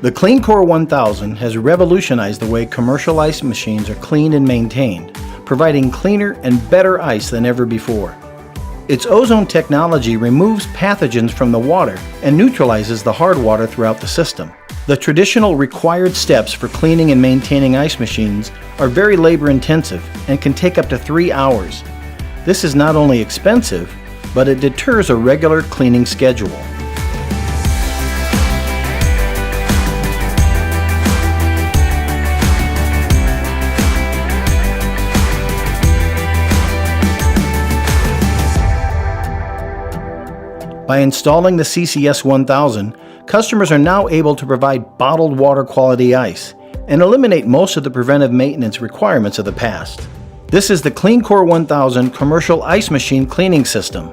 The CleanCore 1000 has revolutionized the way commercial ice machines are cleaned and maintained, providing cleaner and better ice than ever before. Its ozone technology removes pathogens from the water and neutralizes the hard water throughout the system. The traditional required steps for cleaning and maintaining ice machines are very labor-intensive and can take up to 3 hours. This is not only expensive, but it deters a regular cleaning schedule. By installing the CCS 1000, customers are now able to provide bottled water quality ice and eliminate most of the preventive maintenance requirements of the past. This is the CleanCore 1000 commercial ice machine cleaning system.